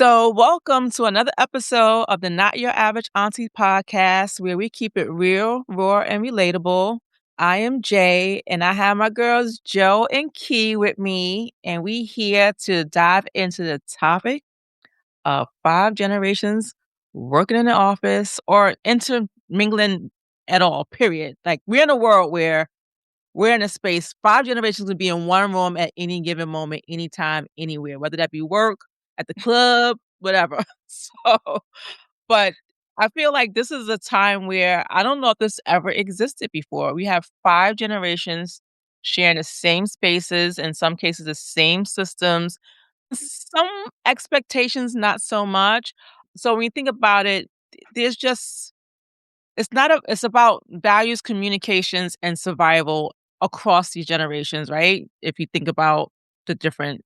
So, welcome to another episode of the Not Yo Average Aunties podcast, where we keep it real, raw, and relatable. I am Jay, and I have my girls Joe and Key with me, and we here to dive into the topic of 5 generations working in the office or intermingling at all. Period. Like we're in a world where we're in a space, 5 generations would be in one room at any given moment, anytime, anywhere, whether that be work, at the club, whatever. But I feel like this is a time where I don't know if this ever existed before. We have 5 generations sharing the same spaces, in some cases, the same systems, some expectations, not so much. So when you think about it, there's just it's about values, communications, and survival across these generations, right? If you think about the different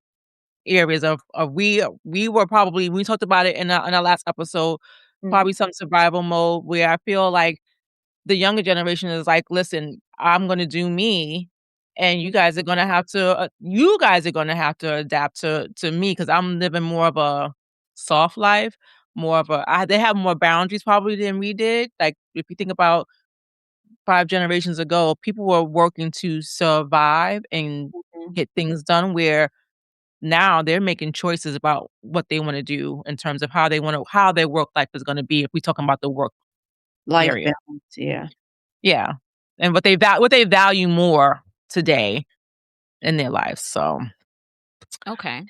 areas of we were probably we talked about it in our last episode, Mhm. probably some survival mode where I feel like the younger generation is like, "Listen, I'm gonna do me, and you guys are gonna have to adapt to me because I'm living more of a soft life, more of a they have more boundaries probably than we did." Like, if you think about 5 generations ago, people were working to survive and Mhm. get things done, where now they're making choices about what they wanna do in terms of how their work life is gonna be if we talking about the work Life area. balance, yeah. Yeah, and what they value more today in their lives, so Okay.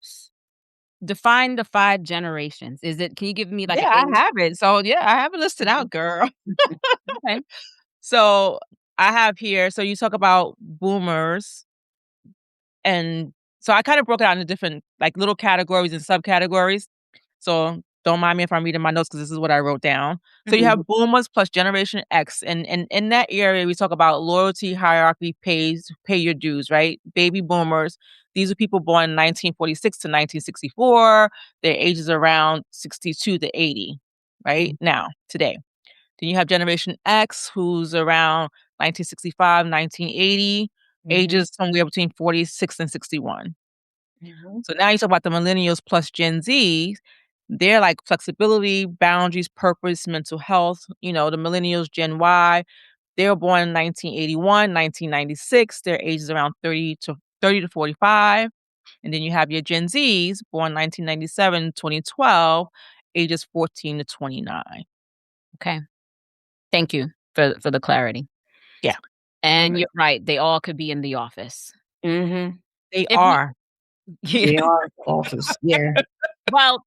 S Define the 5 generations. Can you give me like yeah, an I age? have it. So, yeah, I have it listed out, girl. Okay. So, I have here so you talk about boomers, and so I kind of broke it out into different, like, little categories and subcategories. So, don't mind me if I'm reading my notes because this is what I wrote down. So, you have Mhm. boomers plus Generation X, and in that area, we talk about loyalty, hierarchy, pay your dues, right? Baby boomers, these are people born in 1946 to 1964. Their age is around 62 to 80, right? Mhm. Now, today. Then you have Generation X, who's around 1965, 1980, Mhm. ages somewhere between 46 and 61. Mhm. So now you talk about the millennials plus Gen Z. They're like flexibility, boundaries, purpose, mental health. You know, the millennials, Gen Y, they were born in 1981, 1996. Their age is around 30 to 45. And then you have your Gen Zs, born 1997, 2012, ages 14 to 29. Okay. Thank you for the clarity. Yeah, And alright. you're right, they all could be in the office. Mhm. They If we are. Yeah. They are office, yeah. Well,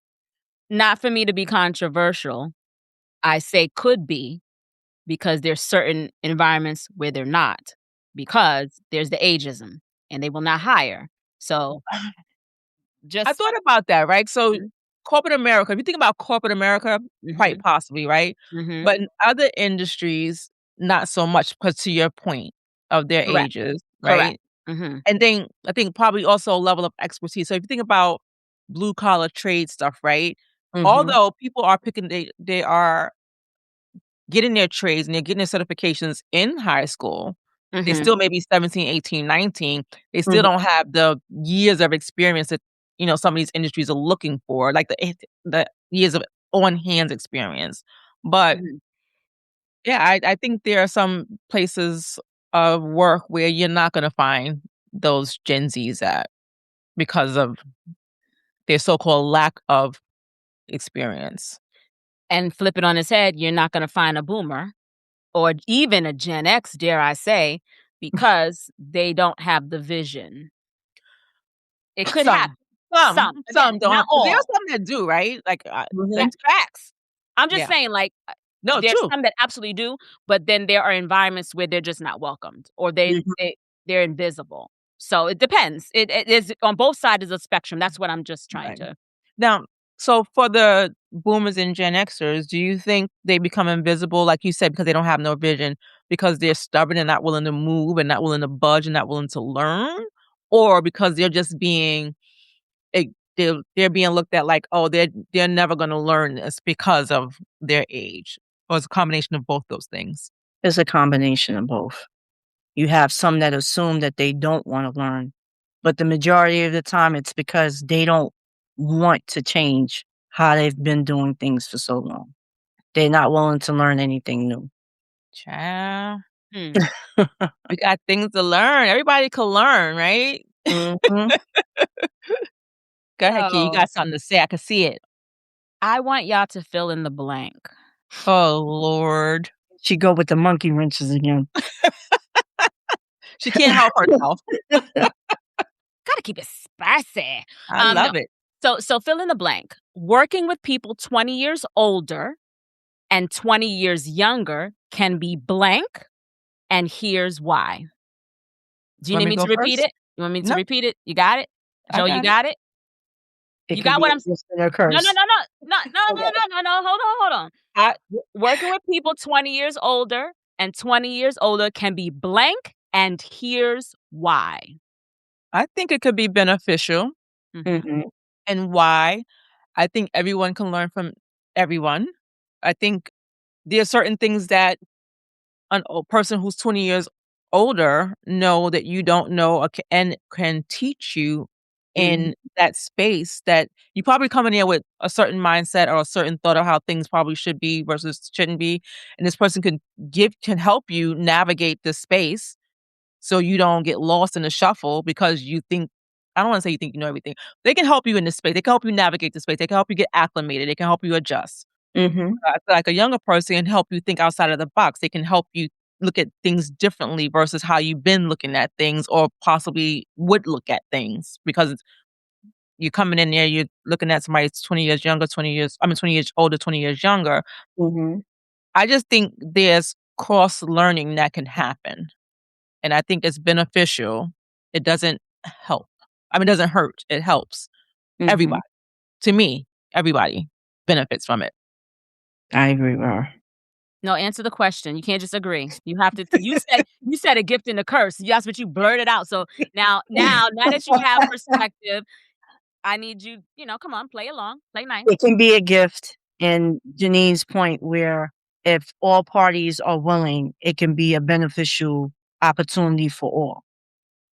not for me to be controversial, I say could be because there's certain environments where they're not, because there's the ageism, and they will not hire. So, I just thought about that, right? So, Mhm, corporate America, if you think about corporate America, quite mhm, possibly, right? mhm. But in other industries, not so much because to your point of their Correct, ages, correct. right? Mhm. And then I think probably also a level of expertise. So if you think about blue collar trade stuff, right? Mhm. Although people are they are getting their trades and they're getting their certifications in high school, they Mhm. still may be 17, 18, 19. They still Mhm. don't have the years of experience that, some of these industries are looking for, like the years of on hands experience. But Mhm. yeah, I think there are some places of work where you're not gonna find those Gen Zs at because of their so-called lack of experience. And flip it on its head, you're not gonna find a boomer or even a Gen X, dare I say, because they don't have the vision. It could Some, happen. Some. Again, some not don't, but there are all. some that do, right? Like Mhm. Facts. I'm just yeah. saying, like, No, there's true. some that absolutely do, but then there are environments where they're just not welcomed or Mhm. they're invisible. So it depends. It is on both sides of the spectrum. That's what I'm just trying Right. to Now, so for the boomers and Gen Xers, do you think they become invisible, like you said, because they don't have no vision, because they're stubborn and not willing to move and not willing to budge and not willing to learn? Or because they're just being eh, they're being looked at like, oh, they're never gonna learn this because of their age? Or it's a combination of both those things? It's a combination of both. You have some that assume that they don't wanna learn, but the majority of the time, it's because they don't want to change how they've been doing things for so long. They're not willing to learn anything new. Child. Hmm. We got things to learn. Everybody can learn, right? Mhm. Go ahead, Key. You So got something to say. I can see it. I want y'all to fill in the blank. Oh, Lord. She go with the monkey wrenches again. She can't help herself. Gotta keep it spicy. I No. love it. So fill in the blank. Working with people 20 years older and 20 years younger can be blank, and here's why. Do you Want need me to me go to repeat first? it? You want me to No, repeat it? You got it? I Joe, you got it. got it? It You could got be what a I'm gift and a No, no, curse. no, no. No, no, no, Okay. no, no, no. Hold on. I Working with people 20 years older and 20 years older can be blank, and here's why. I think it could be beneficial. Mhm. Mhm. And why? I think everyone can learn from everyone. I think there are certain things that a person who's 20 years older know that you don't know or and can teach you Mhm. in that space that you probably come in there with a certain mindset or a certain thought of how things probably should be versus shouldn't be. And this person can help you navigate this space so you don't get lost in the shuffle because you think I don't wanna say you think you know everything. They can help you in this space. They can help you navigate the space. They can help you get acclimated. They can help you adjust. Mhm. I feel like a younger person can help you think outside of the box. They can help you look at things differently versus how you've been looking at things or possibly would look at things because you're coming in there, you're looking at somebody that's 20 years younger, 20 years older, 20 years younger. Mhm. I just think there's cross learning that can happen. And I think it's beneficial. It doesn't help. I mean, it doesn't hurt. It helps Mhm. everybody. To me, everybody benefits from it. I agree with her. No, answer the question. You can't just agree. You have to. You said a gift and a curse. That's what you blurted out. So now that you have perspective, I need you. Come on, play along, play nice. It can be a gift, and Janine's point where if all parties are willing, it can be a beneficial opportunity for all.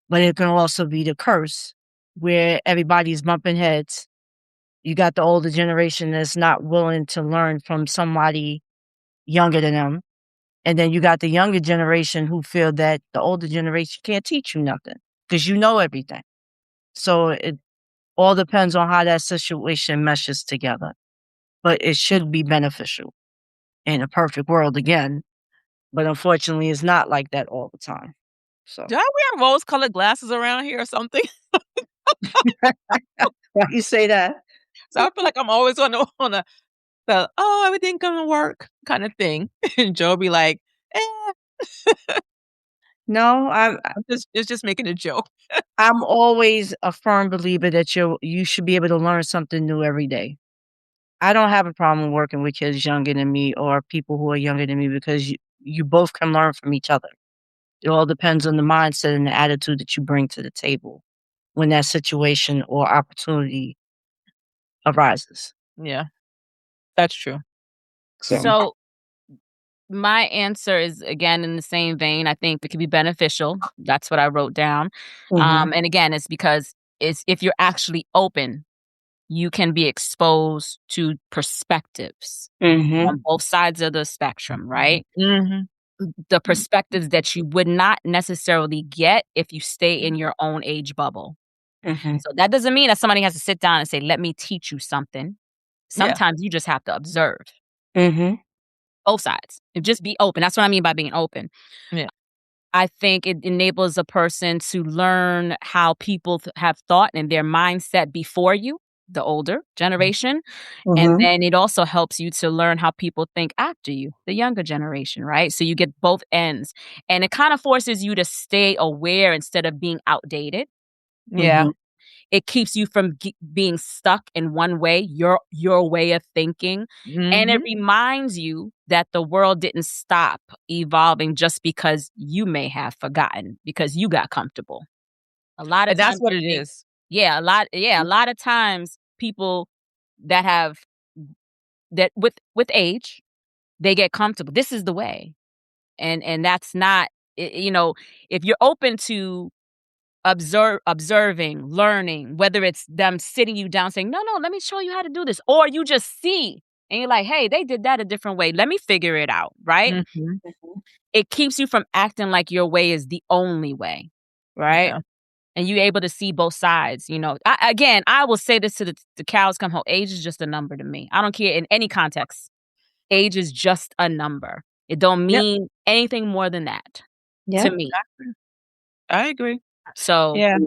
But it can also be the curse where everybody's bumping heads. You got the older generation that's not willing to learn from somebody younger than them. And then you got the younger generation who feel that the older generation can't teach you nothing because you know everything. So it all depends on how that situation meshes together. But it should be beneficial in a perfect world again. But unfortunately, it's not like that all the time. So Do I wear rose-colored glasses around here or something? why you say that? So I feel like I'm always on the, "Oh, everything gonna work," kinda thing. And Joe be like, "Eh." No, It's just making a joke. I'm always a firm believer that you should be able to learn something new every day. I don't have a problem working with kids younger than me or people who are younger than me because you both can learn from each other. It all depends on the mindset and the attitude that you bring to the table when that situation or opportunity arises. Yeah, that's true. So, So my answer is again in the same vein. I think it could be beneficial. That's what I wrote down. mhm, And again, it's because it's if you're actually open, you can be exposed to perspectives mhm, on both sides of the spectrum, right? Mhm. The perspectives that you would not necessarily get if you stay in your own age bubble. mhm, So that doesn't mean that somebody has to sit down and say, "Let me teach you something." Yeah, Sometimes you just have to observe mhm, both sides and just be open. That's what I mean by being open. yeah. I think it enables a person to learn how people have thought and their mindset before you, the older generation. And mhm, then it also helps you to learn how people think after you, the younger generation, right? So you get both ends. And it kind of forces you to stay aware instead of being outdated. Yeah. mhm, It keeps you from being stuck in one way, your way of thinking, and it Mhm. reminds you that the world didn't stop evolving just because you may have forgotten because you got comfortable. A lot of And that's times what I it think is. a lot of times people that have that with age, they get comfortable. This is the way. And that's not if you're open to observing, learning, whether it's them sitting you down saying, no, let me show you how to do this. Or you just see and you're like, hey, they did that a different way. Let me figure it out, right? Mhm. It keeps you from acting like your way is the only way, right? Yeah. And you're able to see both sides, you know. I will say this to the cows come home. Age is just a number to me. I don't care in any context. Age is just a number. It don't Yep. mean anything more than that to Yeah. me. I agree. So, Yeah.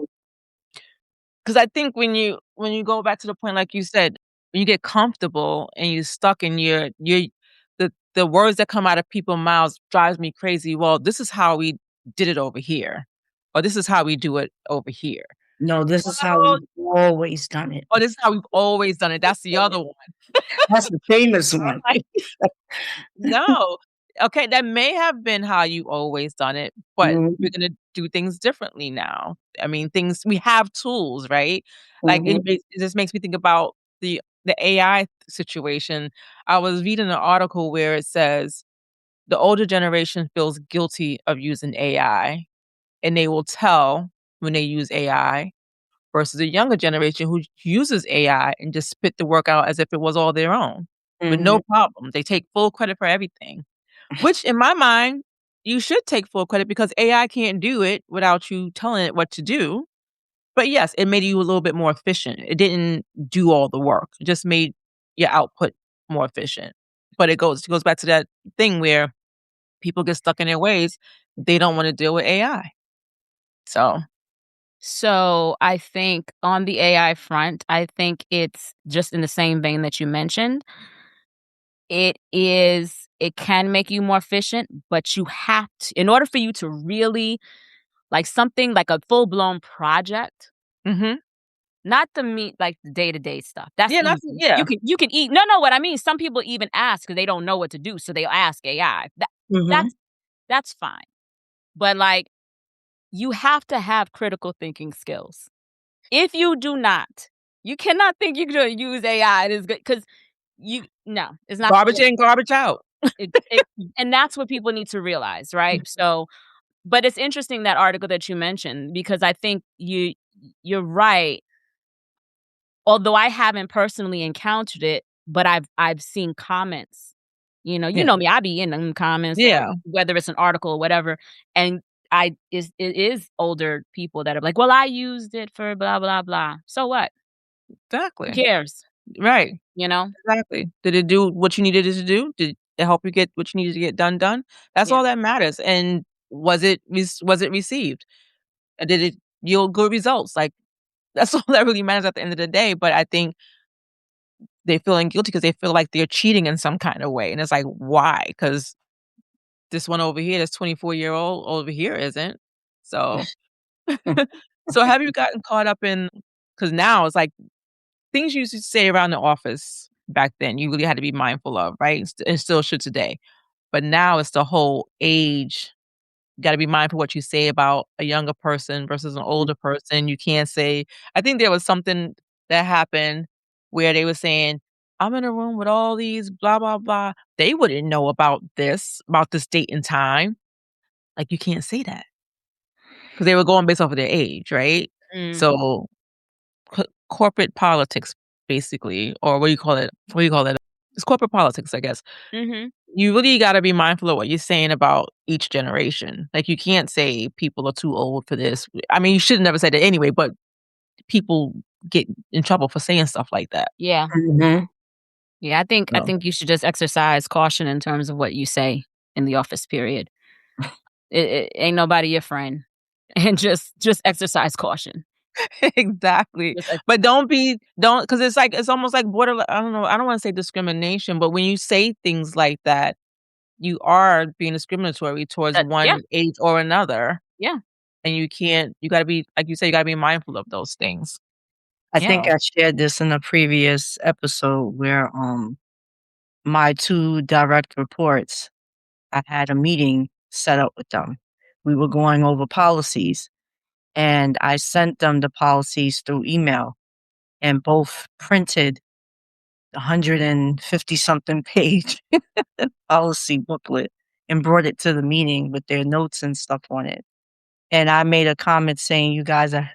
Because I think when you go back to the point, like you said, when you get comfortable and you're stuck in your the words that come out of people's mouths drives me crazy. Well, this is how we did it over here, or this is how we do it over here. No, this is how Well, we've always done it. or this is how we've always done it. That's the other one. That's the famous one. Like, no. Okay, that may have been how you always done it, but we're Mhm, gonna do things differently now. I mean, things we have tools, right? Like, mhm, it just makes me think about the AI situation. I was reading an article where it says the older generation feels guilty of using AI, and they will tell when they use AI versus the younger generation who uses AI and just spit the work out as if it was all their own with no mhm. problem. They take full credit for everything. Which in my mind, you should take full credit because AI can't do it without you telling it what to do. But yes, it made you a little bit more efficient. It didn't do all the work. It just made your output more efficient. But it goes back to that thing where people get stuck in their ways. They don't want to deal with AI. So, so I think on the AI front, I think it's just in the same vein that you mentioned. It can make you more efficient, but you have to, in order for you to really like something like a full-blown project, mhm. not the meat like the day-to-day stuff. That's Yeah, easy. yeah, You can eat. No, what I mean, some people even ask because they don't know what to do, so they'll ask AI. Mhm. That's that's fine. But like you have to have critical thinking skills. If you do not, you cannot think you're gonna use AI. It is good because you no, it's not gonna garbage work. in, garbage out. It and that's what people need to realize, right? So, but it's interesting that article that you mentioned because I think you're right. Although I haven't personally encountered it, but I've seen comments. You Yeah, know me, I be in them comments or yeah, whether it's an article or whatever, and it is older people that are like, "Well, I used it for blah blah blah." So what? Who exactly. cares? Right. You know? Exactly. Did it do what you needed it to do? Did it help you get what you needed to get done? That's Yeah. all that matters, and was it received? Did it yield good results? Like, that's all that really matters at the end of the day, but I think they feeling guilty because they feel like they're cheating in some kind of way, and it's like, why? Because this one over here, this 24-year-old over here isn't. So so have you gotten caught up in? Because now it's like things you used to say around the office back then, you really had to be mindful of, right? And still should today. But now it's the whole age. You gotta be mindful what you say about a younger person versus an older person. You can't say I think there was something that happened where they were saying, "I'm in a room with all these blah, blah, blah." They wouldn't know about this date and time. Like, you can't say that because they were going based off of their age, right? Mm, So, corporate politics, basically, or what do you call it? What do you call it? It's corporate politics, I guess. mhm. You really gotta be mindful of what you're saying about each generation. Like, you can't say people are too old for this. I mean, you should never say that anyway, but people get in trouble for saying stuff like that. Yeah. Mhm. Yeah, I So, think you should just exercise caution in terms of what you say in the office period. It ain't nobody your friend. And just exercise caution. exactly. Just But don't because it's like it's almost like borderline I don't know, I don't wanna say discrimination, but when you say things like that, you are being discriminatory towards yeah, one age or another, yeah, and you gotta be like you said, you gotta be mindful of those things. I yeah. think So I shared this in a previous episode where, my 2 direct reports, I had a meeting set up with them. We were going over policies, and I sent them the policies through email, and both printed 150 something page policy booklet and brought it to the meeting with their notes and stuff on it. And I made a comment saying, "You guys are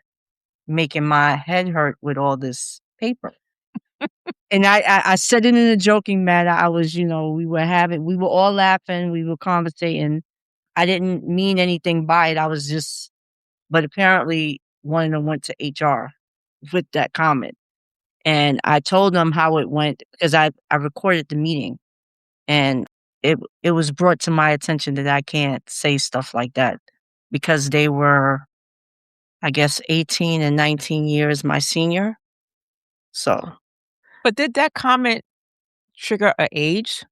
making my head hurt with all this paper." And I said it in a joking manner. I was, we were all laughing, we were conversating. I didn't mean anything by it. I was just, but apparently one of them went to HR with that comment. And I told them how it went because I recorded the meeting, and it was brought to my attention that I can't say stuff like that because they were, I guess, 18 and 19 years my senior. So But did that comment trigger a age?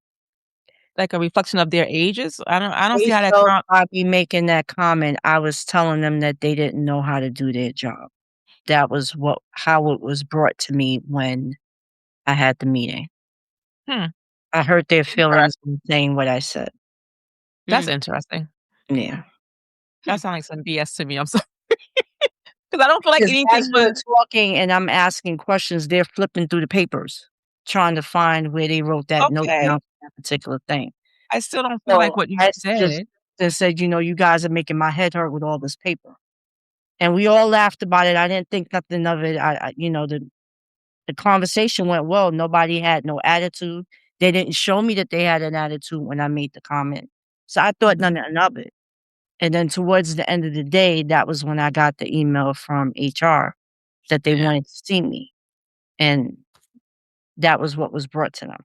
Like a reflection of their ages? I don't see they how that felt count. by me making that comment, I was telling them that they didn't know how to do their job. That was how it was brought to me when I had the meeting. Hmm, I hurt their feelings interesting. in saying what I said. That's Mm. interesting. Yeah. That sounds like some BS to me, I'm sorry, because I don't feel like Because anything as we're was talking and I'm asking questions, they're flipping through the papers, trying to find where they wrote that note okay. down for that particular thing. I still don't feel like So what you I just said. said, "You guys are making my head hurt with all this paper." And we all laughed about it. I didn't think nothing of it. The conversation went well. Nobody had no attitude. They didn't show me that they had an attitude when I made the comment. So I thought Mhm. nothing of it. And then towards the end of the day, that was when I got the email from HR that they Yeah. wanted to see me. And that was what was brought to them.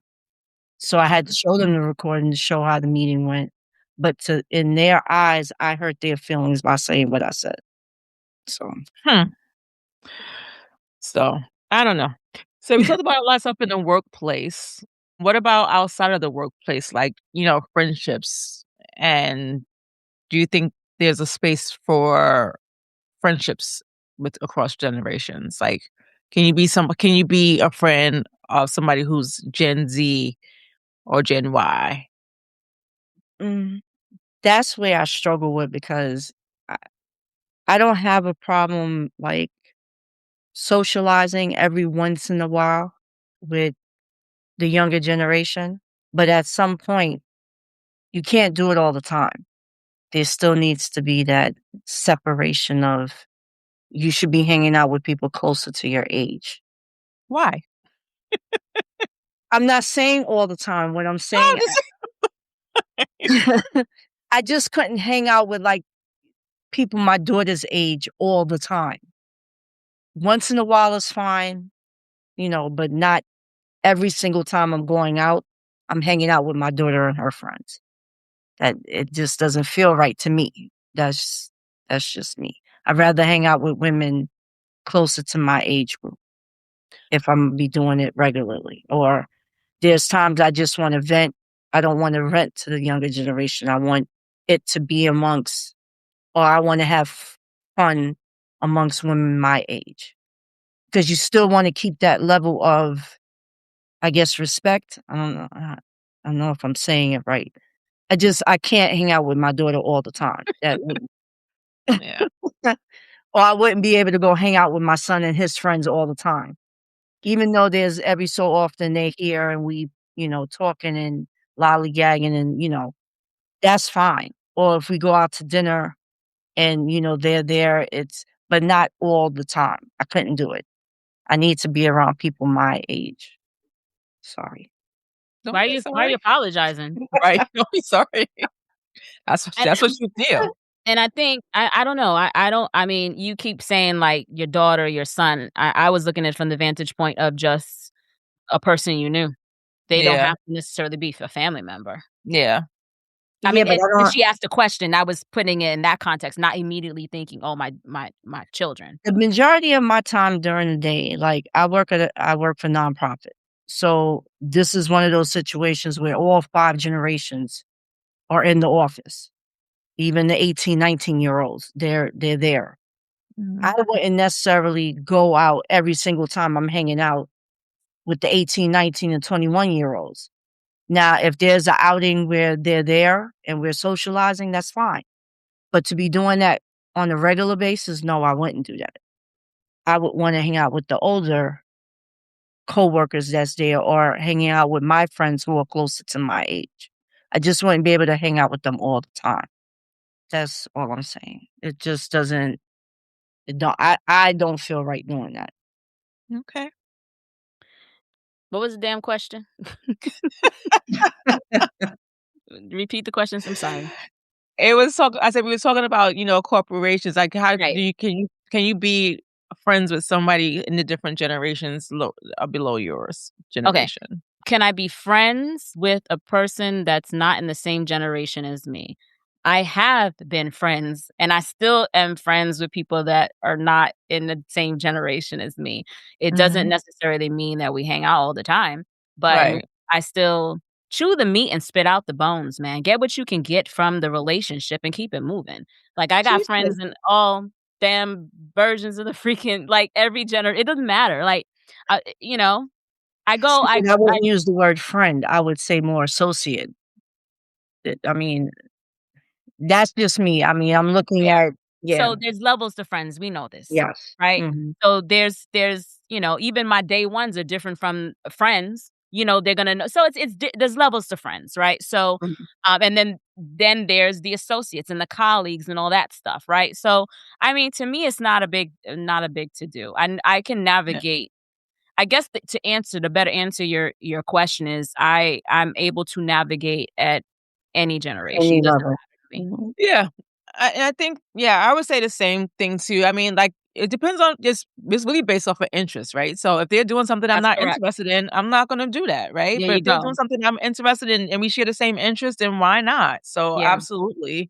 So I had to show them the recording to show how the meeting went. But in their eyes, I hurt their feelings by saying what I said. So Hmm. So, I don't know. So we talked about a lot of stuff in the workplace. What about outside of the workplace, like, friendships? And do you think there's a space for friendships with across generations? Like, can you be a friend of somebody who's Gen Z or Gen Y? mm, that's where I struggle with because I, I don't have a problem like socializing every once in a while with the younger generation. But at some point, you can't do it all the time. There still needs to be that separation of you should be hanging out with people closer to your age. Why? I'm not saying all the time. What I'm Oh, saying, this I just couldn't hang out with like people my daughter's age all the time. Once in a while is fine, but not every single time I'm going out. I'm hanging out with my daughter and her friends. That it just doesn't feel right to me. That's just me. I'd rather hang out with women closer to my age group if I'm gonna be doing it regularly. Or there's times I just want to vent. I don't want to vent to the younger generation. I want it to be amongst, or I want to have fun amongst women my age. Because you still want to keep that level of, I guess, respect. I don't know. I don't know if I'm saying it right. I can't hang out with my daughter all the time. That wouldn't, Yeah. or I wouldn't be able to go hang out with my son and his friends all the time. Even though there's every so often they're here and we, talking and lollygagging and, that's fine. Or if we go out to dinner and, they're there, but not all the time. I couldn't do it. I need to be around people my age. Sorry. Don't be Why are you sorry. apologizing? Right. Don't be sorry. And That's what you feel. and I think I don't know. I don't I mean, you keep saying like your daughter, your son. I was looking at it from the vantage point of just a person you knew. They don't Yeah. have to necessarily be a family member. Yeah. I Yeah, mean, but and I when don't. she asked a question, I was putting it in that context, not immediately thinking, "Oh, my children." The majority of my time during the day, like I work for nonprofit. So this is one of those situations where all 5 generations are in the office. Even the 18, 19-year olds, they're there. I Mhm. wouldn't necessarily go out every single time I'm hanging out with the 18, 19, and 21-year olds. Now, if there's an outing where they're there and we're socializing, that's fine. But to be doing that on a regular basis, no, I wouldn't do that. I would want to hang out with the older coworkers that's there or hanging out with my friends who are closer to my age. I just wouldn't be able to hang out with them all the time. That's all I'm saying. It just doesn't. I don't feel right doing that. Okay. What was the damn question? Repeat the questions. I'm sorry. It was I said we were talking about, corporations, like, how do Right. you can you be friends with somebody in the different generations below yours Okay. generation? Can I be friends with a person that's not in the same generation as me? I have been friends, and I still am friends with people that are not in the same generation as me. It doesn't Mhm. necessarily mean that we hang out all the time, but Right. I still chew the meat and spit out the bones, man. Get what you can get from the relationship and keep it moving. Like, I got She said friends in all damn versions of the freaking like, every it doesn't matter. Like, you know, I go See, I and I wouldn't use the word friend. I would say more associate. I mean, that's just me. I mean, I'm looking fair. at yeah, So there's levels to friends, we know this, yes. right? Mhm. So there's, even my day ones are different from friends, they're gonna know. So there's levels to friends, right? So, Mhm. and then there's the associates and the colleagues and all that stuff, right? So, I mean, to me, it's not a big to do. And I can yeah. navigate. I guess to better answer your question is I'm able to navigate at any generation. Any It doesn't level. matter to me. Mhm. Yeah. I think, yeah, I would say the same thing too. I mean, like, it depends on just it's really based off of interest, right? So if they're doing something I'm That's not correct. interested in, I'm not gonna do that, right? There But you if they're doing go. something I'm interested in and we share the same interest, then why not? So Yeah. absolutely,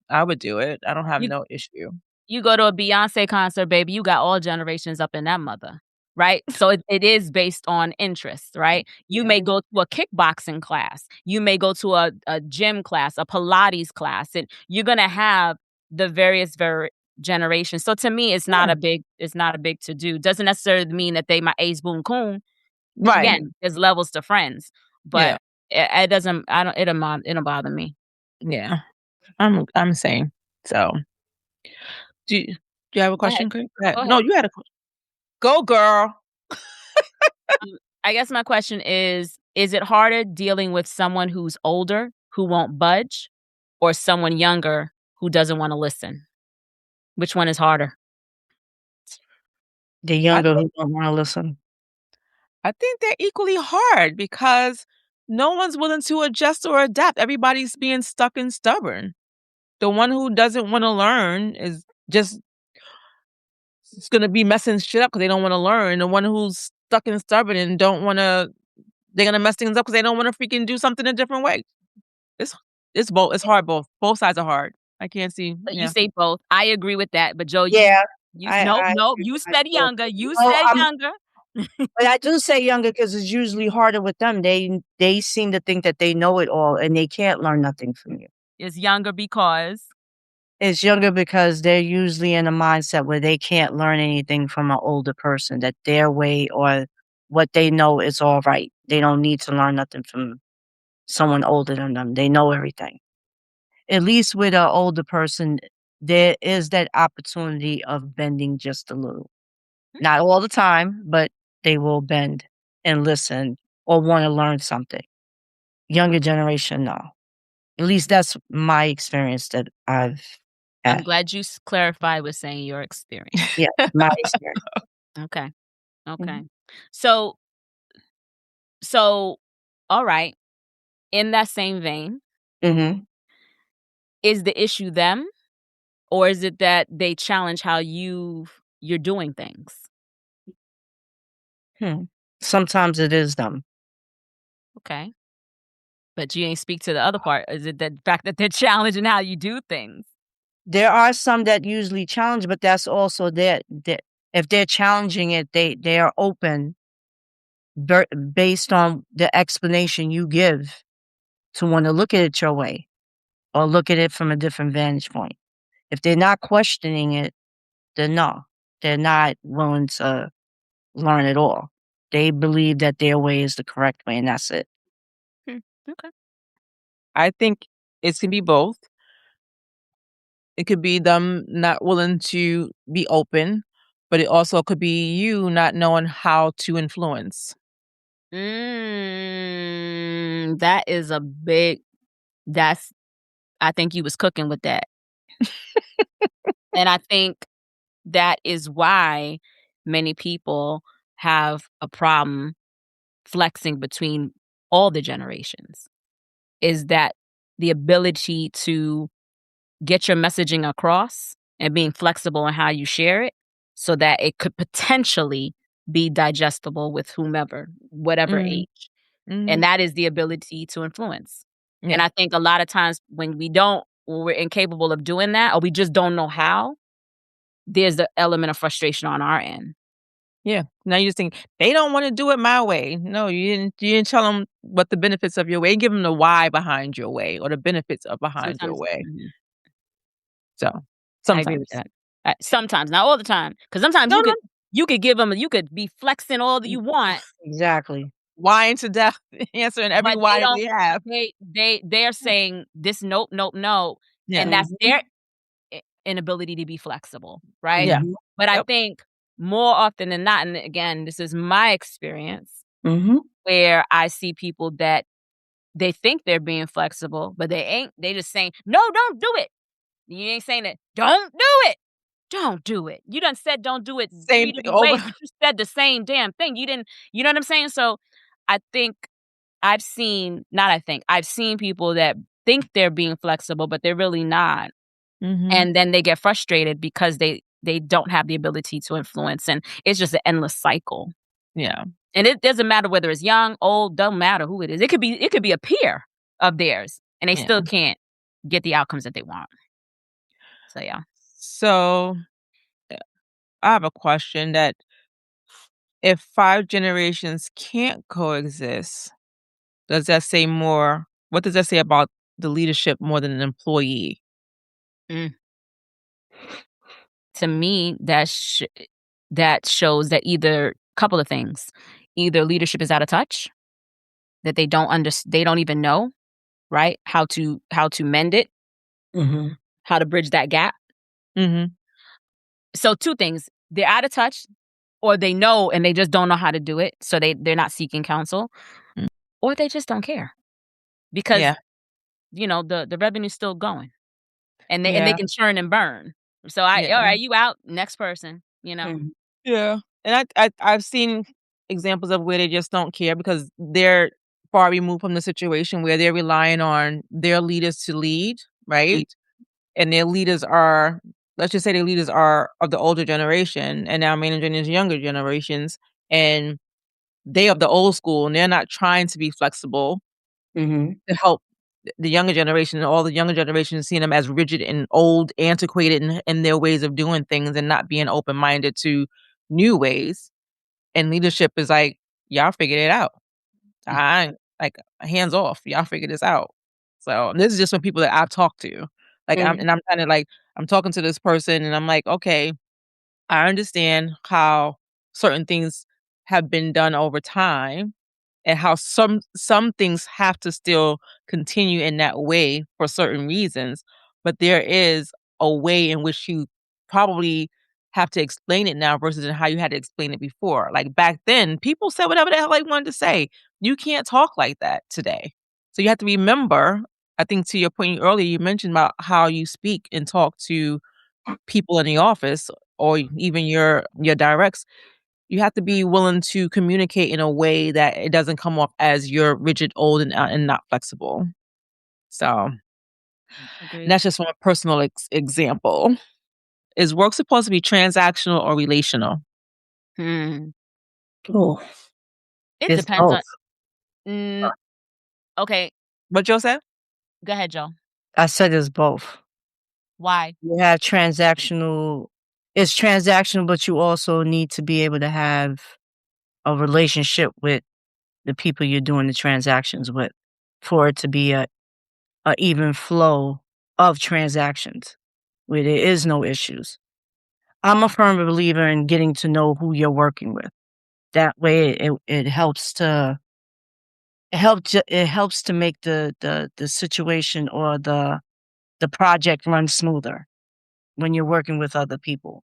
I would do it. I don't have You no issue. you go to a Beyonce concert, baby, you got all generations up in that mother, right? So it is based on interest, right? You Yeah. may go to a kickboxing class, you may go to a gym class, a Pilates class, and you're gonna have the various generations. So to me, Yeah. it's not a big to do. Doesn't necessarily mean that they my ace boon coon. Right. Again, there's levels to friends, Yeah. but it doesn't. I don't. It don't bother me. Yeah. I'm saying. So, do you have a Go ahead. question, Chris? Go ahead. Go No, ahead. you had a question. Go, girl. I guess my question is it harder dealing with someone who's older, who won't budge, or someone younger who doesn't wanna listen? Which one is harder? The I younger think who don't wanna listen. I think they're equally hard because no one's willing to adjust or adapt. Everybody's being stuck and stubborn. The one who doesn't wanna learn is just gonna be messing shit up because they don't wanna learn. The one who's stuck and stubborn and don't wanna they're gonna mess things up because they don't wanna freaking do something a different way. It's it's both. It's hard both. Both sides are hard. I can't see. You Yeah. say both. I agree with that, but Joe, Yeah, nope, I nope, agree you with that said too. younger, you Well, said younger. but I do say younger because it's usually harder with them. They seem to think that they know it all, and they can't learn nothing from you. Is younger because It's younger because they're usually in a mindset where they can't learn anything from an older person, that their way or what they know is all right. They don't need to learn nothing from someone older than them. They know everything. At least with an older person, there is that opportunity of bending just a little. Not all the time, but they will bend and listen or want to learn something. Younger generation, no. At least that's my experience that I've I'm had. glad you clarified with saying your experience. Yeah, my experience. Okay, okay. Mhm. So so, alright, in that same vein, Mhm. is the issue them? Or is it that they challenge how you're doing things? Hmm. Sometimes it is them. Okay. But you ain't speak to the other part. Is it the fact that they're challenging how you do things? There are some that usually challenge, but that's also that if they're challenging it, they are open based on the explanation you give to want to look at it your way or look at it from a different vantage point. If they're not questioning it, then no, they're not willing to learn at all. They believe that their way is the correct way, and that's it. Hmm, okay. I think it can be both. It could be them not willing to be open, but it also could be you not knowing how to influence. That is a big that's I think you was cooking with that. And I think that is why many people have a problem flexing between all the generations, is that the ability to get your messaging across and being flexible in how you share it so that it could potentially be digestible with whomever, whatever Mhm. age. And Mhm. that is the ability to influence. And Yeah. I think a lot of times when we're incapable of doing that, or we just don't know how, there's the element of frustration on our end. Yeah. Now you just think, "They don't wanna do it my way." No, you didn't tell them what the benefits of your way, give them the why behind your way or the benefits of behind your Sometimes way. mhm, So, I agree with sometimes. that. Sometimes, not all the time, because sometimes No, no, you could give them, you could be flexing all that you want, Exactly. whine to death, answering every but they why don't we have. they're saying this nope, nope, no, Yeah. and that's Mhm. their inability to be flexible, right? Yeah. Mhm. But I Yep. think more often than not, and again, this is my experience, Mhm. where I see people that they think they're being flexible, but they ain't. They just saying, "No, don't do it." You ain't saying that, "Don't do it. Don't do it." You done said don't do it Same 3 thing different over. ways, but you said the same damn thing. You didn't, you know what I'm saying? So, I think I've seen people that think they're being flexible, but they're really not. Mhm. And then they get frustrated because they don't have the ability to influence, and it's just an endless cycle. Yeah. And it doesn't matter whether it's young, old, don't matter who it is. It could be a peer of theirs, and they Yeah. still can't get the outcomes that they want. So, yeah. So, I have a question that if 5 generations can't coexist, does that say more what does that say about the leadership more than an employee? Mm. To me, that shows that either couple of things. Either leadership is out of touch, that they don't even know, right, how to mend it, Mhm. how to bridge that gap. Mhm. So 2 things, they're out of touch, or they know and they just don't know how to do it, so they're not seeking counsel, Mm. or they just don't care because, Yeah. the revenue's still going, and they Yeah. can churn and burn. So, I Yeah. "Alright, you out, next person," you know? Mhm. Yeah. And I've seen examples of where they just don't care because they're far removed from the situation where they're relying on their leaders to lead, Mm. right? And their leaders are let's just say their leaders are of the older generation and now managing these younger generations, and they of the old school, and they're not trying to be flexible Mhm. to help the younger generation, and all the younger generation seeing them as rigid and old, antiquated in their ways of doing things and not being open-minded to new ways. And leadership is like, "Y'all figured it out. Mm. I ain't like, hands off. Y'all figure this out." So, this is just from people that I've talked to. Like, Mhm. I'm kinda like I'm talking to this person and I'm like, "Okay, I understand how certain things have been done over time and how some things have to still continue in that way for certain reasons, but there is a way in which you probably have to explain it now versus how you had to explain it before. Like back then, people said whatever the hell they wanted to say. You can't talk like that today. So you have to remember, I think to your point earlier, you mentioned about how you speak and talk to people in the office or even your directs. You have to be willing to communicate in a way that it doesn't come off as you're rigid, old, and not flexible. So, and Agreed. that's just from a personal example. Is work supposed to be transactional or relational? Hmm. Oh, It it's depends on both. mm, okay, What Joe said? go ahead, Joe. I said it's both. Why? You have transactional it's transactional, but you also need to be able to have a relationship with the people you're doing the transactions with for it to be a even flow of transactions where there is no issues. I'm a firm believer in getting to know who you're working with. That way it helps to it helps to make the situation or the project run smoother when you're working with other people.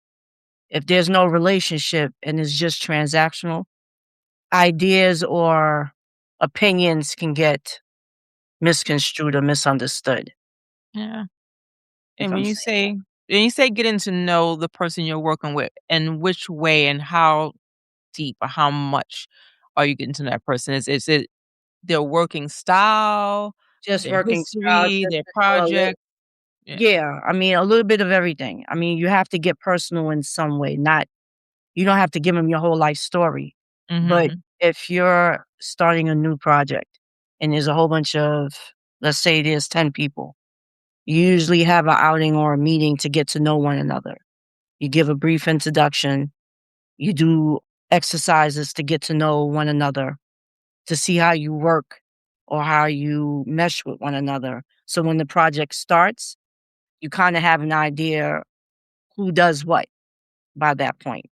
If there's no relationship and it's just transactional, ideas or opinions can get misconstrued or misunderstood. Yeah. And when you say getting to know the person you're working with, in which way and how deep or how much are you getting to know that person? Is it their working style, Just their working style, history, just their to know a little. project? Yeah. Yeah, I mean, a little bit of everything. I mean, you have to get personal in some way, not you don't have to give them your whole life story. But Mhm. if you're starting a new project and there's a whole bunch of, let's say there's 10 people, you usually have an outing or a meeting to get to know one another. You give a brief introduction, you do exercises to get to know one another, to see how you work or how you mesh with one another. So when the project starts, you kind of have an idea who does what by that point.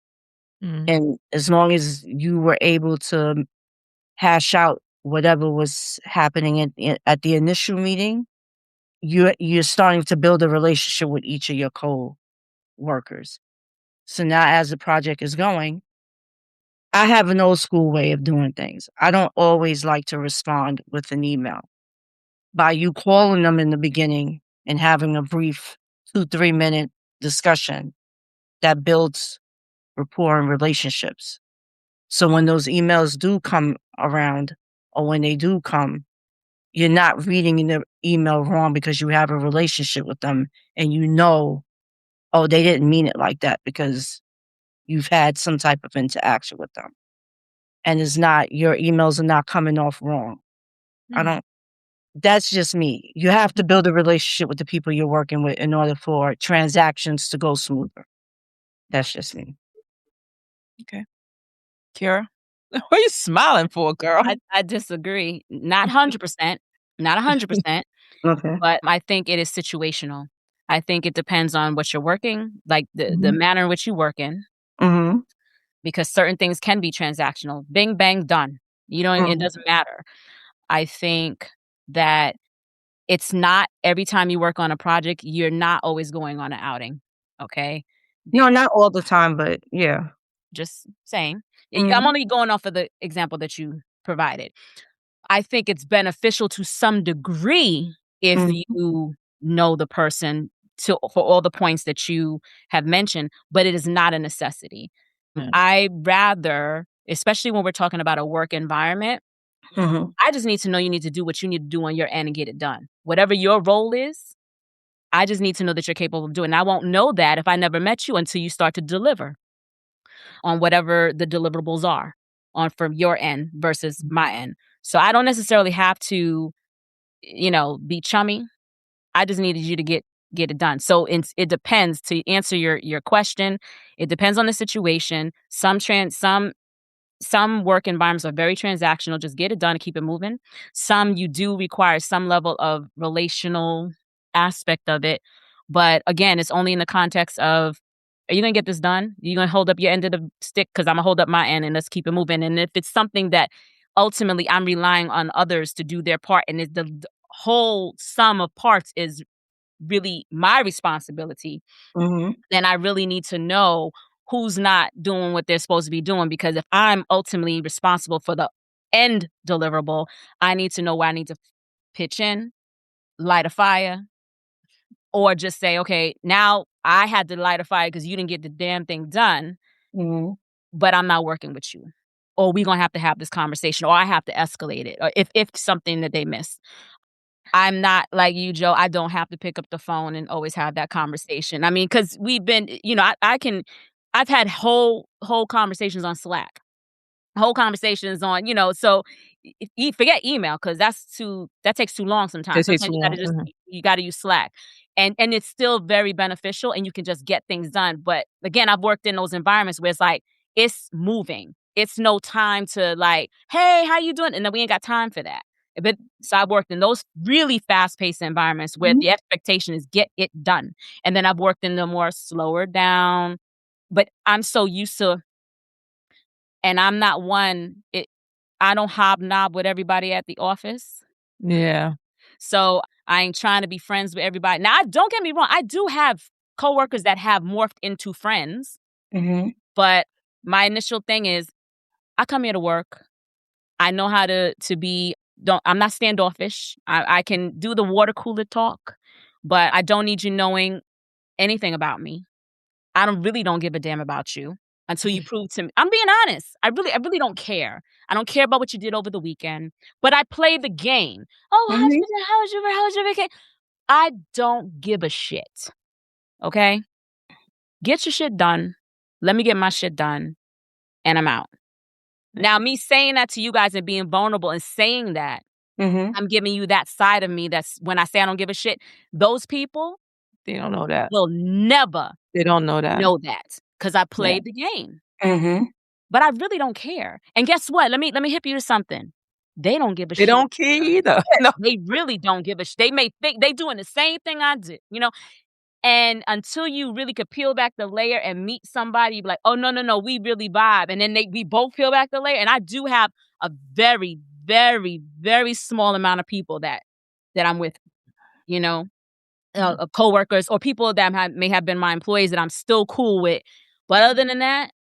Mm. And as long as you were able to hash out whatever was happening at the initial meeting, you're starting to build a relationship with each of your co-workers. So now as the project is going, I have an old school way of doing things. I don't always like to respond with an email. By you calling them in the beginning and having a brief 2-3 minute discussion, that builds rapport and relationships. So when those emails do come around or when they do come, you're not reading the email wrong because you have a relationship with them and you know, oh, they didn't mean it like that because you've had some type of interaction with them. And it's not, your emails are not coming off wrong. I Mm. don't, that's just me. You have to build a relationship with the people you're working with in order for transactions to go smoother. That's just me. Okay. Kira? What are you smiling for, girl? I disagree. Not 100%, not 100%, Okay. but I think it is situational. I think it depends on what you're working, like the Mhm. manner in which you work in, Mhm. because certain things can be transactional. Bing, bang, done. You know, it Mhm. doesn't matter. I think that it's not every time you work on a project, you're not always going on an outing, okay? No, There not all the time, but yeah. just saying. I'm Mhm. only going off of the example that you provided. I think it's beneficial to some degree if Mhm. you know the person for all the points that you have mentioned, but it is not a necessity. Mm. I rather, especially when we're talking about a work environment, Mhm. I just need to know you need to do what you need to do on your end and get it done. Whatever your role is, I just need to know that you're capable of doing. And I won't know that if I never met you until you start to deliver on whatever the deliverables are on from your end versus my end. So I don't necessarily have to, be chummy. I just needed you to get it done. So it depends to answer your question. It depends on the situation. Some work environments are very transactional, just get it done and keep it moving. Some you do require some level of relational aspect of it. But again, it's only in the context of, are you gonna get this done? You gonna hold up your end of the stick? Because I'm gonna hold up my end and let's keep it moving. And if it's something that ultimately I'm relying on others to do their part and the whole sum of parts is really my responsibility, Mhm. then I really need to know who's not doing what they're supposed to be doing, because if I'm ultimately responsible for the end deliverable, I need to know where I need to pitch in, light a fire, or just say, okay, now I had to light a fire because you didn't get the damn thing done, Mhm. but I'm not working with you. Or we're gonna have to have this conversation, or I have to escalate it, or if something that they miss. I'm not like you, Joe. I don't have to pick up the phone and always have that conversation. I mean, because we've been, I've had whole conversations on Slack, whole conversations on, so forget email because that takes too long sometimes. It takes Sometimes too long. Mhm. you got to use Slack, and it's still very beneficial, and you can just get things done. But again, I've worked in those environments where it's like it's moving. It's no time to like, hey, how you doing? And then we ain't got time for that. But so I've worked in those really fast paced environments where Mhm. the expectation is get it done, and then I've worked in the more slower down. But I'm so used to, and I'm not one. I don't hobnob with everybody at the office. Yeah. So I ain't trying to be friends with everybody. Now, don't get me wrong. I do have coworkers that have morphed into friends, Mhm. but my initial thing is I come here to work. I know how to be, I'm not standoffish. I can do the water cooler talk but I don't need you knowing anything about me. I really don't give a damn about you until you prove to me. I'm being honest. I really don't care. I don't care about what you did over the weekend, but I play the game. Oh, Mhm. how was your vacation? I don't give a shit. Okay? Get your shit done. Let me get my shit done, and I'm out. Now, me saying that to you guys and being vulnerable and saying that, Mhm. I'm giving you that side of me that's when I say I don't give a shit, those people They don't know that. will never They don't know that. know that because I Yeah. played the game. Mhm. But I really don't care. And guess what? Let me hip you to something. They don't give a They shit. don't care either. No. They really don't give a shit. They may think they doing the same thing I did, you know? And until you really could peel back the layer and meet somebody, you be like, "Oh, no, no, no, we really vibe." And then we both peel back the layer. And I do have a very, very, very small amount of people that I'm with, you know, coworkers or people that may have been my employees that I'm still cool with. But other than that,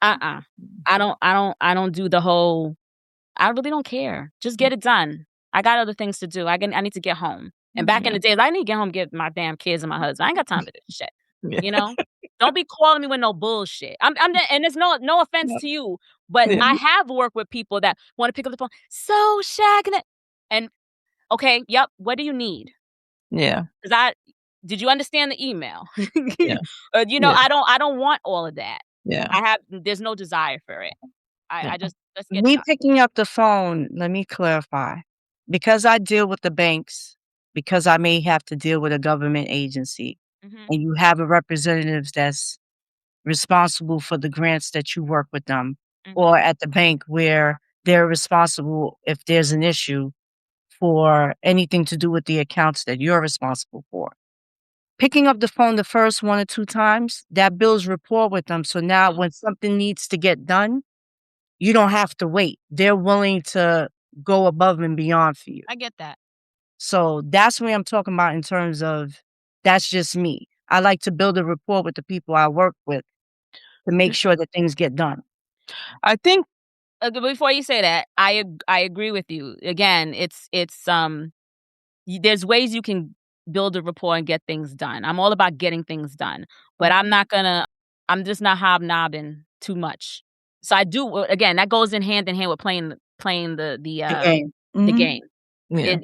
uh-uh. I don't do the whole I really don't care. Just get it done. I got other things to do. I need to get home. And back in Yeah. the days, I need to get home, get my damn kids and my husband. I ain't got time for this shit. Yeah. You know? Don't be calling me with no bullshit. And it's no offense Yeah. to you, but Yeah. I have worked with people that want to pick up the phone. So shagging it. And okay, yep. What do you need? Yeah. Because did you understand the email? Yeah. Yeah. I don't want all of that. Yeah. There's no desire for it. Yeah. I just let's get Me done. picking up the phone, let me clarify. Because I deal with the banks, because I may have to deal with a government agency, Mhm. and you have a representative that's responsible for the grants that you work with them, or Mhm. at the bank where they're responsible if there's an issue for anything to do with the accounts that you're responsible for. Picking up the phone the first 1 or 2 times, that builds rapport with them, so now when something needs to get done, you don't have to wait. They're willing to go above and beyond for you. I get that. So that's what I'm talking about in terms of that's just me. I like to build a rapport with the people I work with to make sure that things get done. I think Before you say that, I agree with you. Again, there's ways you can build a rapport and get things done. I'm all about getting things done, but I'm just not hobnobbing too much. So I do again, that goes in hand with playing The game. the Mhm. game. yeah.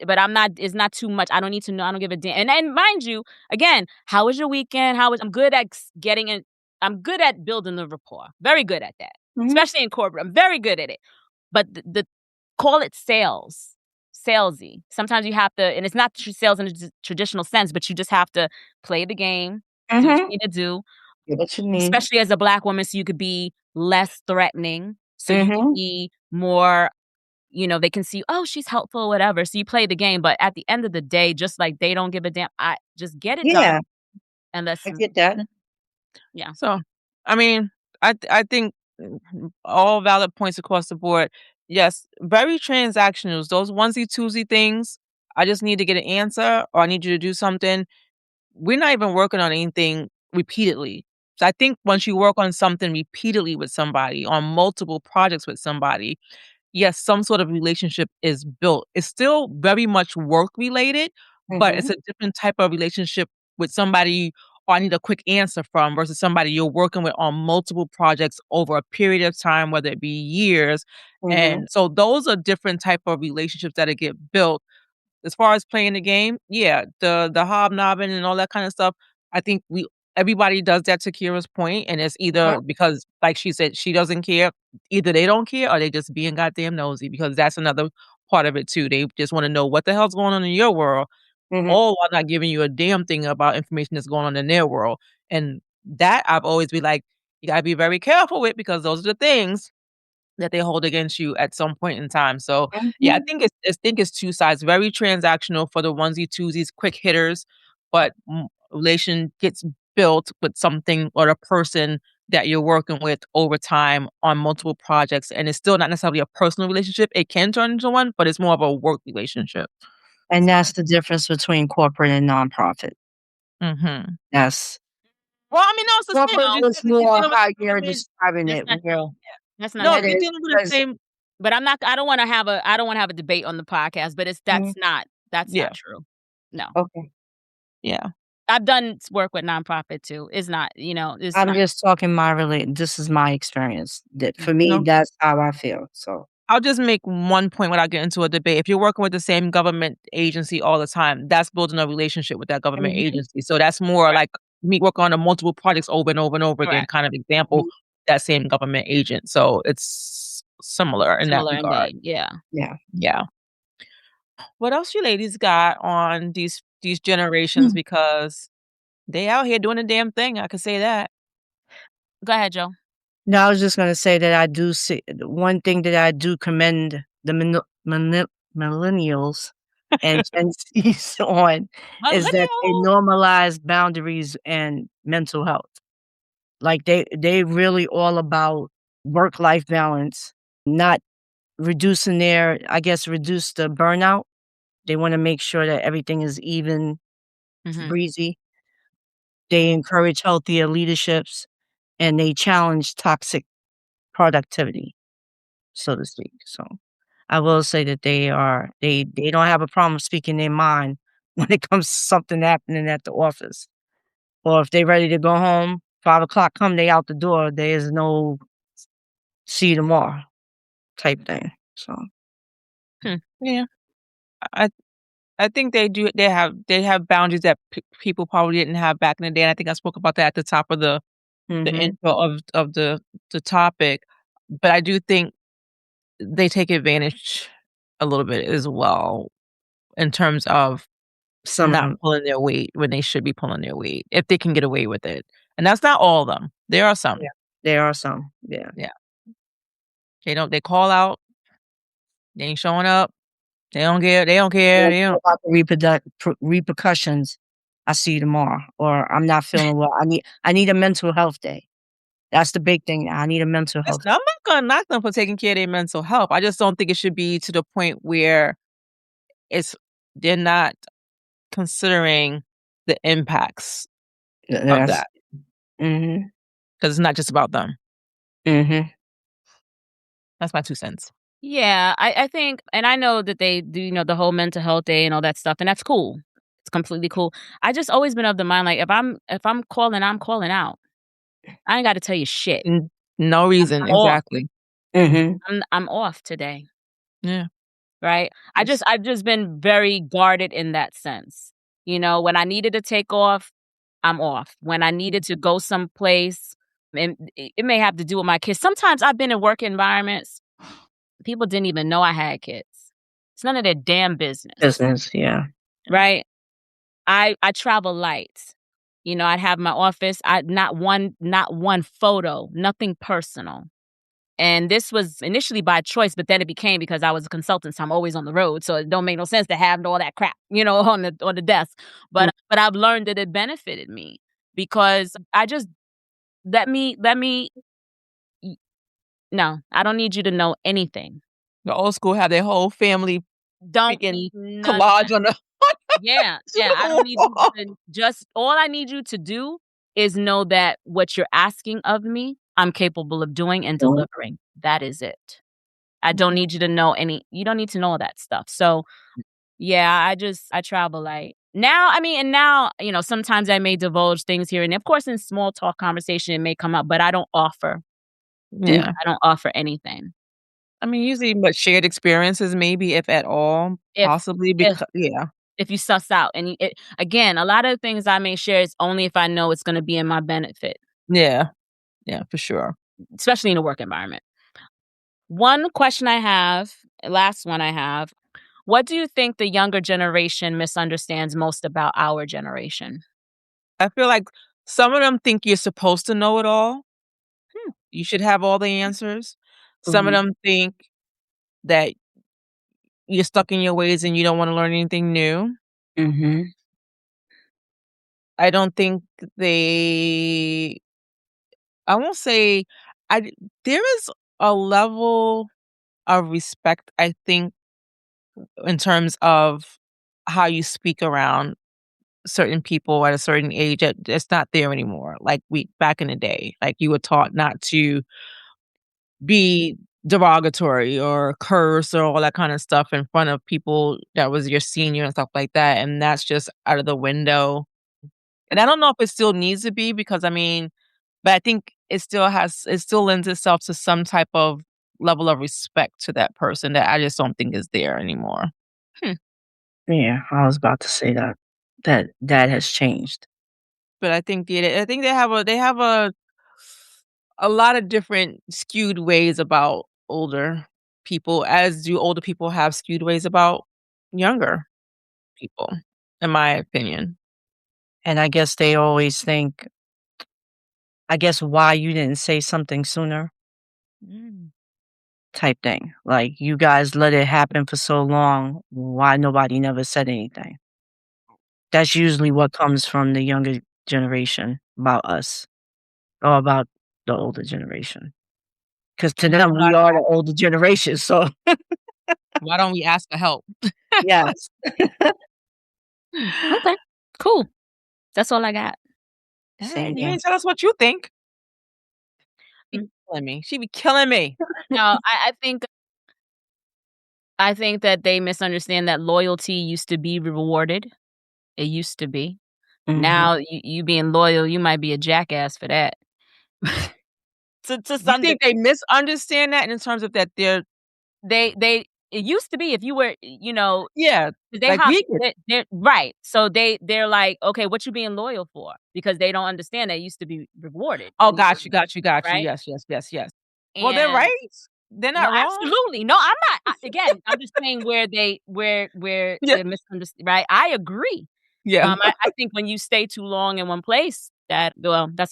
But it's not too much. I don't need to know. I don't give a damn. And mind you, again, how was your weekend? I'm good at getting in. I'm good at building the rapport. Very good at that, Mhm. especially in corporate. I'm very good at it. But the call it salesy. Sometimes you have to, and it's not sales in a traditional sense, but you just have to play the game, do what you Mhm. need to do, Get what you need. especially as a Black woman, so you could be less threatening, so you could Mhm. be more, they can see, oh, she's helpful, whatever. So you play the game, but at the end of the day, just like they don't give a damn, I just get it done Yeah, and I listen. get that. Yeah. So, I mean, I think all valid points across the board. Yes, very transactional. Those onesie twosie things. I just need to get an answer, or I need you to do something. We're not even working on anything repeatedly. So I think once you work on something repeatedly with somebody, on multiple projects with somebody, yes, some sort of relationship is built. It's still very much work related, but it's Mhm. a different type of relationship with somebody or I need a quick answer from versus somebody you're working with on multiple projects over a period of time, whether it be years. Mhm. And so those are different type of relationships that get built as far as playing the game, yeah, the hobnobbing and all that kind of stuff, I think everybody does that to Kira's point, and it's Yep. either because, like she said, she doesn't care, either they don't care or they just being goddamn nosy because that's another part of it too. They just want to know what the hell's going on in your world, Mhm. all while not giving you a damn thing about information that's going on in their world. And that I've always been like, you gotta be very careful with because those are the things that they hold against you at some point in time. So, yeah, Mhm. I think it's 2 sides, very transactional for the onesie twosies, quick hitters, but relation gets built with something or a person that you're working with over time on multiple projects, and it's still not necessarily a personal relationship. It can turn into one, but it's more of a work relationship. And So, that's the difference between corporate and nonprofit. mhm. Yes. Well, I mean, no, it's the same. Corporate is You're more dealing with how the you're same. describing That's it, not where that's not No, that true. you're is dealing with the because same. But I don't wanna have a debate on the podcast, but Mhm. that's Yeah. not true. No. Okay. Yeah. I've done work with nonprofit too. It's not, it's I'm not. just talking this is my experience. That for me, No, that's how I feel. So I'll just make one point without getting into a debate. If you're working with the same government agency all the time, that's building a relationship with that government Mhm. agency. So that's more Right. like me working on a multiple projects over and over and over again Correct. kind of example, that same government agent. So it's similar in that Similar in regard. vein. Yeah. yeah. Yeah. What else you ladies got on these generations? Because they out here doing the damn thing, I could say that. Go ahead, Joe. No, I was just gonna say that I do see one thing that I do commend the millennials and Gen Zs on is that they Millennial. normalize boundaries and mental health. Like they really all about work-life balance, not reduce the burnout. They wanna make sure that everything is even, Mhm. breezy. They encourage healthier leaderships, and they challenge toxic productivity, so to speak. So, I will say that they don't have a problem speaking their mind when it comes to something happening at the office. Or if they ready to go home, 5 o'clock come, they out the door, there's no "see you tomorrow" type thing, so Yeah. I I think they do they have boundaries that people probably didn't have back in the day, and I think I spoke about that at the top of the mhm. intro of the topic, but I do think they take advantage a little bit as well in terms of Some of not them, pulling their weight when they should be pulling their weight, if they can get away with it, and that's not all of them. There are yeah, some. there are some, yeah. Yeah. They call out, they ain't showing up, they don't They care, don't they care don't about the repercussions. "I see you tomorrow," or "I'm not feeling well, I need a mental health day." That's the big thing now, I need a mental health listen, I'm not gonna knock them for taking care of their mental health. I just don't think it should be to the point where it's they're not considering the impacts of That's that, mhm, 'cause it's not just about them. mhm. That's my 2 cents. Yeah, I think, and I know that they do, the whole mental health day and all that stuff, and that's cool. It's completely cool. I just always been of the mind, like, if I'm calling, I'm calling out. I ain't gotta tell you shit. N No reason, I'm off. exactly. Mhm. I'm off today, Yeah. right? Yes. I've just been very guarded in that sense. When I needed to take off, I'm off. When I needed to go someplace, and it may have to do with my kids. Sometimes I've been in work environments, people didn't even know I had kids. It's none of their damn business, Business, yeah. right? I travel light. I'd have my office, I not one photo, nothing personal. And this was initially by choice, but then it became because I was a consultant, so I'm always on the road, so it don't make no sense to have all that crap, on the desk. Mm, But I've learned that it benefited me because I just let me y no, I don't need you to know anything. The old school have their whole family Don't freaking need none. collage on the Yeah, on yeah, I don't the need you wall. to just all I need you to do is know that what you're asking of me, I'm capable of doing and mhm. delivering. That is it. I don't need you to know you don't need to know all that stuff. So, yeah, I travel light. Now, I mean, and now, sometimes I may divulge things here and there. Of course, in small talk conversation, it may come up, but I don't offer. Mm, Yeah. I don't offer anything. I mean, usually, but shared experiences, maybe, if at all, If possibly if yeah. if you suss out and again, a lot of the things I may share is only if I know it's gonna be in my benefit, Yeah. Yeah, for sure. especially in a work environment. One question I have, last one I have, what do you think the younger generation misunderstands most about our generation? I feel like some of them think you're supposed to know it all. Hmm. You should have all the answers. Some of mhm, them think that you're stuck in your ways and you don't wanna learn anything new. mhm, I don't think they I won't say there is a level of respect, I think, in terms of how you speak around certain people at a certain age that's not there anymore, like we back in the day, like, you were taught not to be derogatory or curse or all that kinda stuff in front of people that was your senior and stuff like that, and that's just out of the window And I don't know if it still needs to be because, I mean, but I think it still lends itself to some type of level of respect to that person that I just don't think is there anymore. Yeah, I was about to say that has changed. But I think they have a lot of different skewed ways about older people, as do older people have skewed ways about younger people, in my opinion. And I guess they always think, I guess, why you didn't say something sooner Mm. type thing. Like, you guys let it happen for so long, why nobody never said anything? That's usually what comes from the younger generation about us or about the older generation. Because to them, we are the older generation. So, Why don't we ask for help? yes. Okay, cool. That's all I got. Same You here. ain't tell us what you think. Mm. Killing me. She be killing me. No, I think that they misunderstand that loyalty used to be rewarded. It used to be. Mhm. Now you being loyal, you might be a jackass for that. To You some think they misunderstand that in terms of that they're they it used to be if you were, you know, yeah, they like hop we could they're right. So they're like, "Okay, what you being loyal for?" Because they don't understand that used to be rewarded. oh, got you. Right? Yes, yes, yes, yes. Well, they're And right. They're no, not wrong. absolutely. No, I'm not. Again, I'm just saying where Yeah, they misunderstand. Right? I agree. yeah, I think when you stay too long in one place, that's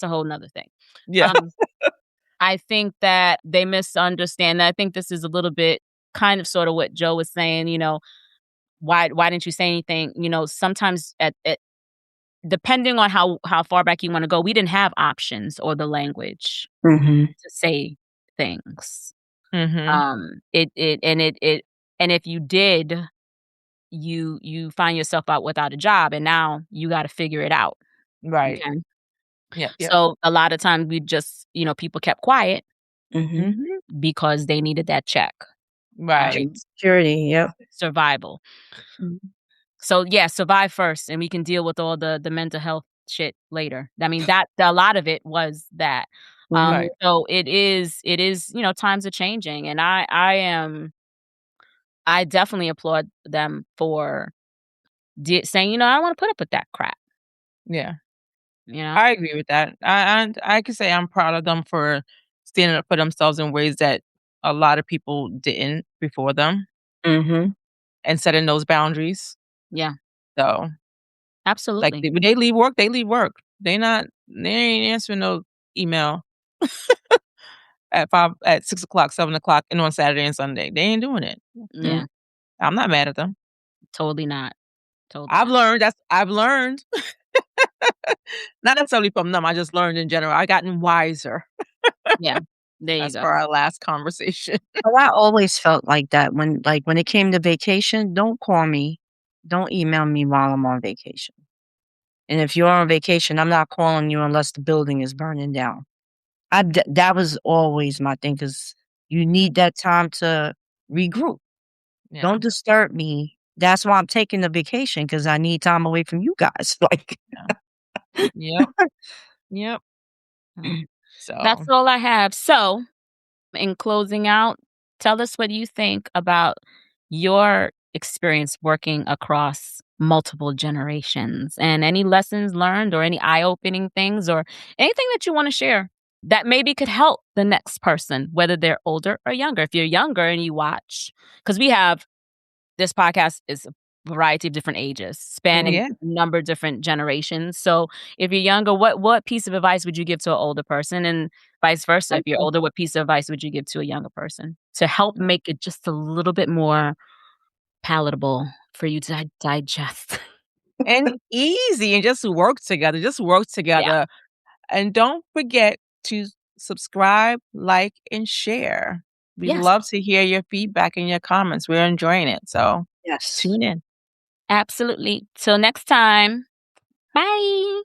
a whole nother thing. yeah, Um, I think that they misunderstand. I think this is a little bit kind of sort of what Joe was saying. You know, why didn't you say anything? You know, sometimes at depending on how far back you want to go, we didn't have options or the language Mhm. to say things. Mhm. It and if you did, you find yourself out without a job, and now you got to figure it out. Right. Okay, Yep, yep. so a lot of times we just people kept quiet Mhm. Mhm. because they needed that check. Right. Job security, yep. Survival. Mhm. So yeah, survive first, and we can deal with all the mental health shit later. I mean, that a lot of it was that. Mhm. Right. So it is times are changing, and I definitely applaud them for saying I don't want to put up with that crap. Yeah. You know. I agree with that. I could say I'm proud of them for standing up for themselves in ways that a lot of people didn't before them Mhm. and setting those boundaries. Yeah, So, like, absolutely. when they leave work, they leave work. They ain't answering no email at 6 o'clock, 7 o'clock, and on Saturday and Sunday. They ain't doing it. Mm. Yeah, I'm not mad at them. totally not. Totally I've not. learned. I've learned. Not necessarily from them. I just learned in general. I gotten wiser Yeah, there you as go. per our last conversation. Oh, I always felt like that when it came to vacation, don't call me, don't email me while I'm on vacation. And if you're on vacation, I'm not calling you unless the building is burning down. That was always my thing because you need that time to regroup. Yeah. Don't disturb me. That's why I'm taking the vacation because I need time away from you guys. Like, Yep. Yep. Mm. So, That's all I have. So, in closing out, tell us what you think about your experience working across multiple generations and any lessons learned or any eye-opening things or anything that you want to share that maybe could help the next person, whether they're older or younger. If you're younger and you watch, because we have this podcast is a variety of different ages, spanning yeah. a number of different generations. So if you're younger, what piece of advice would you give to an older person? And vice versa. If you're okay. older, what piece of advice would you give to a younger person to help make it just a little bit more palatable for you to digest? And easy and just work together. Just work Yeah. together. And don't forget to subscribe, like, and share. We Yes, love to hear your feedback and your comments. We're enjoying it. So Yes. tune in. absolutely. Till next time. Bye.